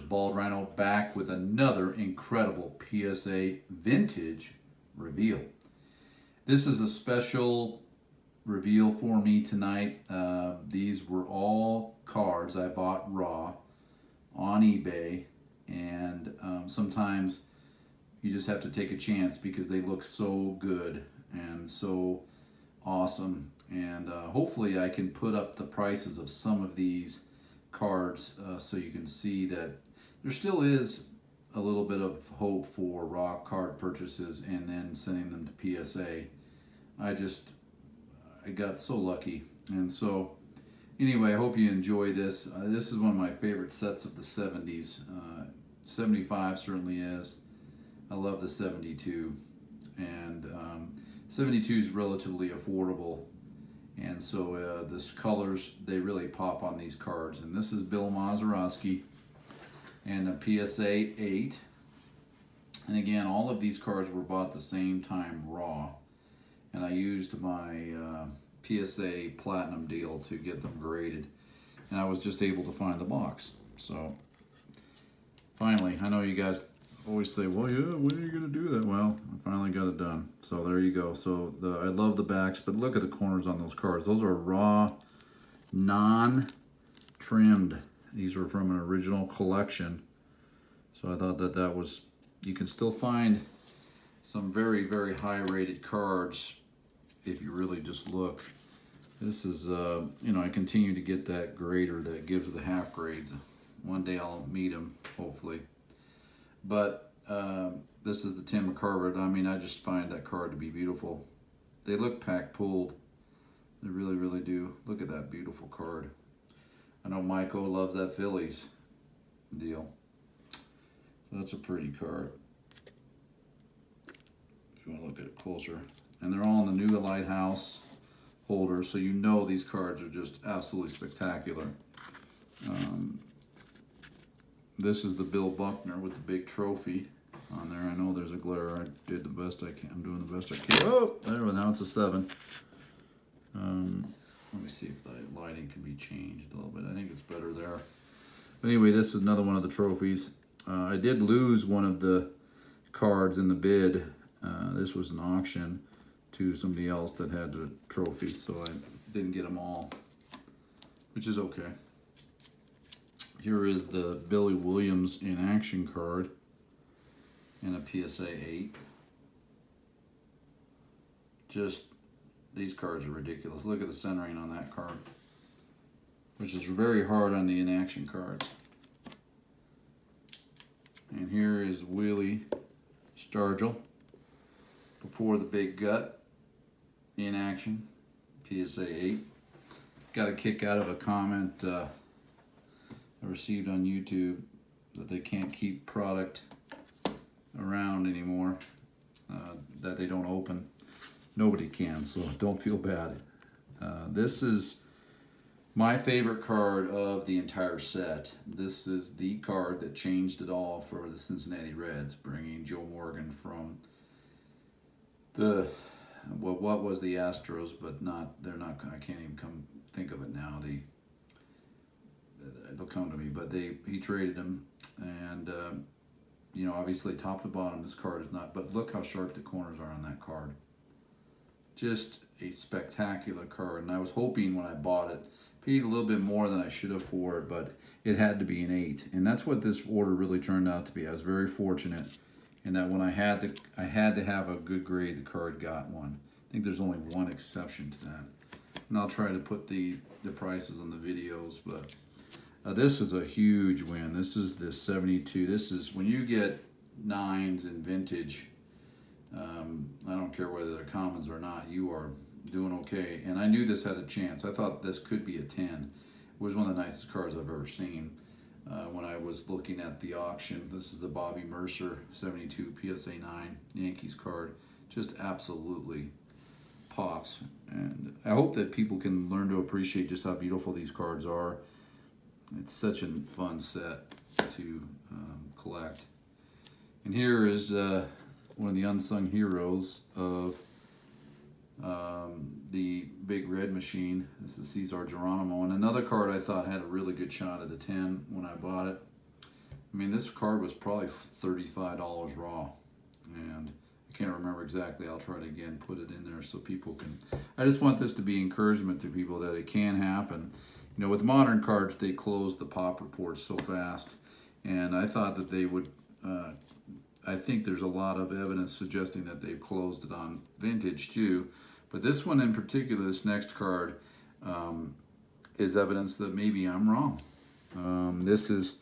Bald Rhino, back with another incredible PSA Vintage Reveal. This is a special reveal for me tonight. These were all cards I bought raw on eBay, and sometimes you just have to take a chance because they look so good and so awesome. And hopefully I can put up the prices of some of these cards so you can see that there still is a little bit of hope for raw card purchases and then sending them to PSA. I got so lucky. And so anyway, I hope you enjoy this. This is one of my favorite sets of the 70s. 75 certainly is. I love the 72, and 72 is relatively affordable. And so this colors, they really pop on these cards. And this is Bill Mazeroski and a PSA 8. And again, all of these cards were bought at the same time raw. And I used my PSA Platinum deal to get them graded. And I was just able to find the box. So finally, I know you guys always say, well, yeah, when are you going to do that? Well, I finally got it done. So there you go. So I love the backs, but look at the corners on those cards. Those are raw, non-trimmed. These are from an original collection. So I thought that was, you can still find some very, very high-rated cards if you really just look. This is, you know, I continue to get that grader that gives the half grades. One day I'll meet him, hopefully. But this is the Tim McCarver. I mean, I just find that card to be beautiful. They look pack-pulled. They really, really do. Look at that beautiful card. I know Michael loves that Phillies deal. So that's a pretty card. If you want to look at it closer. And they're all in the new Lighthouse holder, so you know these cards are just absolutely spectacular. This is the Bill Buckner with the big trophy on there. I know there's a glare. I did the best I can. I'm doing the best I can. Oh, there, now it's a 7. Let me see if the lighting can be changed a little bit. I think it's better there. But anyway, this is another one of the trophies. I did lose one of the cards in the bid. This was an auction to somebody else that had the trophy, so I didn't get them all, which is okay. Here is the Billy Williams in action card and a PSA 8. Just, these cards are ridiculous. Look at the centering on that card, which is very hard on the in action cards. And here is Willie Stargell before the big gut in action, PSA 8. Got a kick out of a comment I received on YouTube that they can't keep product around anymore that they don't open. Nobody can, so don't feel bad. This is my favorite card of the entire set. This is the card that changed it all for the Cincinnati Reds, bringing Joe Morgan from the, well, what was the Astros, but not, they're not, I can't even think of it now. It'll come to me, but he traded him, and you know, obviously top to bottom this card is not, but look how sharp the corners are on that card. Just a spectacular card, and I was hoping when I bought it, paid a little bit more than I should have for it, but it had to be an 8, and that's what this order really turned out to be. I was very fortunate in that when I had to have a good grade, the card got one. I think there's only one exception to that, and I'll try to put the prices on the videos, but this is a huge win. This is the 72. This is when you get 9s in vintage. I don't care whether they're commons or not. You are doing okay. And I knew this had a chance. I thought this could be a 10. It was one of the nicest cards I've ever seen. When I was looking at the auction, this is the Bobby Mercer 72 PSA 9 Yankees card. Just absolutely pops. And I hope that people can learn to appreciate just how beautiful these cards are. It's such a fun set to collect. And here is one of the unsung heroes of the Big Red Machine. This is Cesar Geronimo. And another card I thought had a really good shot at a 10 when I bought it. I mean, this card was probably $35 raw, and I can't remember exactly. I'll try to again put it in there so people can. I just want this to be encouragement to people that it can happen. You know, with modern cards, they close the pop reports so fast, and I thought that they would. I think there's a lot of evidence suggesting that they've closed it on vintage too, but this one in particular, this next card, is evidence that maybe I'm wrong. This is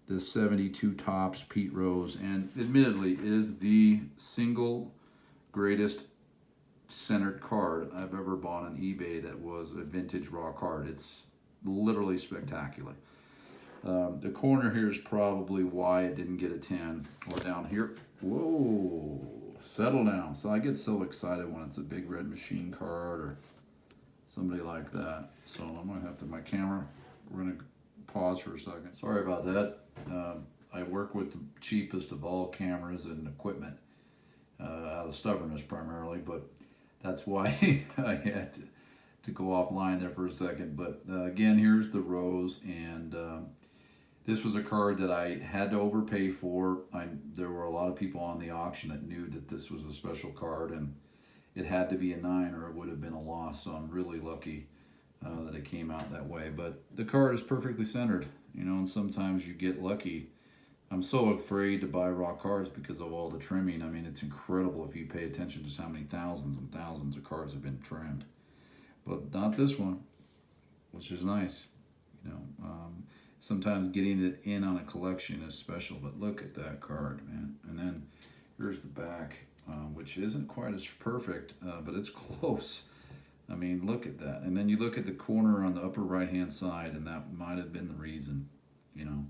the 72 Topps Pete Rose, and admittedly is the single greatest centered card I've ever bought on eBay that was a vintage raw card. It's literally spectacular. The corner here is probably why it didn't get a 10. Or down here, whoa, settle down. So I get so excited when it's a big red machine card or somebody like that. So I'm gonna have to, my camera, we're gonna pause for a second. Sorry about that. I work with the cheapest of all cameras and equipment, out of stubbornness primarily, but that's why I had to go offline there for a second. But again, here's the Rose, and this was a card that I had to overpay for. There were a lot of people on the auction that knew that this was a special card, and it had to be a 9 or it would have been a loss, so I'm really lucky that it came out that way. But the card is perfectly centered, you know, and sometimes you get lucky. I'm so afraid to buy raw cards because of all the trimming. I mean, it's incredible if you pay attention to just how many thousands and thousands of cards have been trimmed. But not this one, which is nice. You know, sometimes getting it in on a collection is special, but look at that card, man. And then here's the back, which isn't quite as perfect, but it's close. I mean, look at that. And then you look at the corner on the upper right-hand side, and that might have been the reason, you know.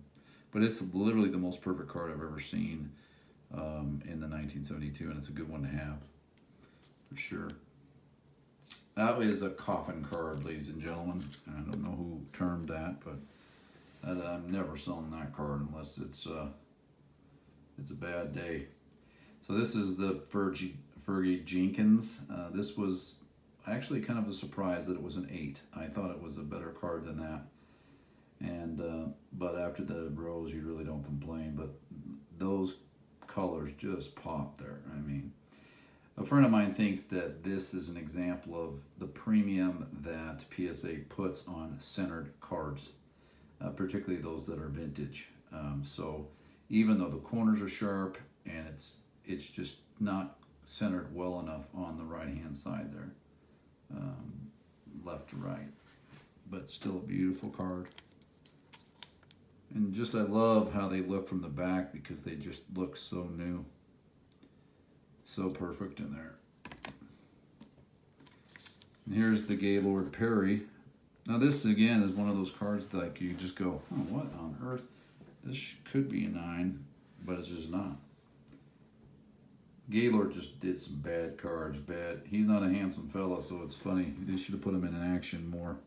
But it's literally the most perfect card I've ever seen in the 1972, and it's a good one to have, for sure. That is a coffin card, ladies and gentlemen. I don't know who termed that, but I'm never selling that card unless it's a bad day. So this is the Fergie Jenkins. This was actually kind of a surprise that it was an 8. I thought it was a better card than that. And but after the Rose, you really don't complain. But those colors just pop there. I mean, a friend of mine thinks that this is an example of the premium that PSA puts on centered cards, particularly those that are vintage. So even though the corners are sharp and it's just not centered well enough on the right-hand side there, left to right, but still a beautiful card. And just I love how they look from the back because they just look so new. So perfect in there. And here's the Gaylord Perry. Now this again is one of those cards that like you just go, oh, what on earth? This could be a 9, but it's just not. Gaylord just did some bad cards, bad. He's not a handsome fella, so it's funny. They should have put him in action more.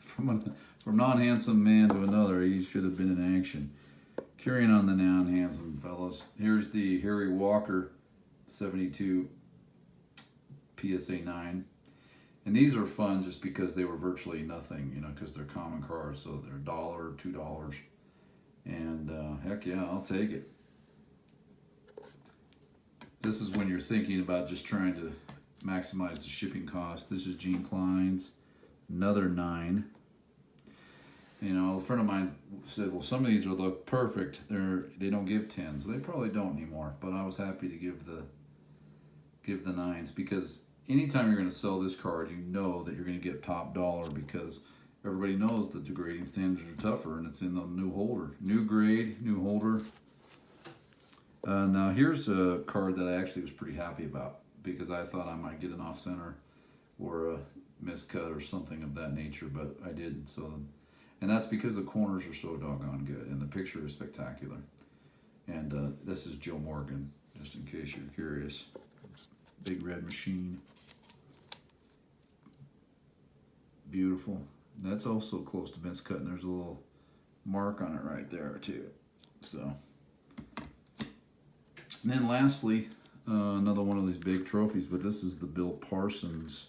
From non-handsome man to another, he should have been in action. Carrying on the non-handsome fellas. Here's the Harry Walker 72 PSA 9. And these are fun just because they were virtually nothing, you know, because they're common cards, so they're $1 or $2. And heck yeah, I'll take it. This is when you're thinking about just trying to maximize the shipping cost. This is Gene Klein's, another 9. You know, a friend of mine said, well, some of these will look perfect. They don't give 10s. So they probably don't anymore. But I was happy to give the 9s because anytime you're going to sell this card, you know that you're going to get top dollar because everybody knows that the grading standards are tougher and it's in the new holder. New grade, new holder. Now here's a card that I actually was pretty happy about because I thought I might get an off-center or a miscut or something of that nature, but I didn't. So. And that's because the corners are so doggone good, and the picture is spectacular. And this is Joe Morgan, just in case you're curious. Big red machine. Beautiful. That's also close to miscut, and there's a little mark on it right there, too. So. And then lastly, another one of these big trophies, but this is the Bill Parsons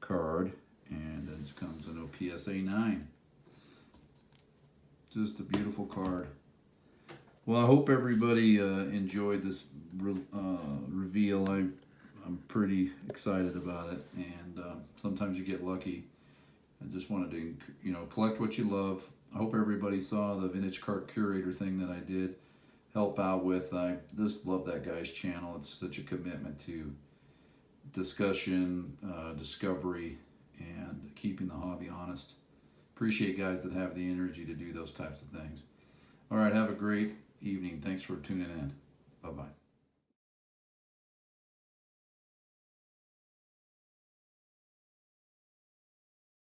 card, and it comes in a PSA 9. Just a beautiful card. Well, I hope everybody enjoyed this reveal. I'm pretty excited about it, and sometimes you get lucky. I just wanted to, collect what you love. I hope everybody saw the Vintage Cart Curator thing that I did help out with. I just love that guy's channel. It's such a commitment to discussion, discovery, and keeping the hobby honest. Appreciate guys that have the energy to do those types of things. All right, have a great evening. Thanks for tuning in. Bye-bye.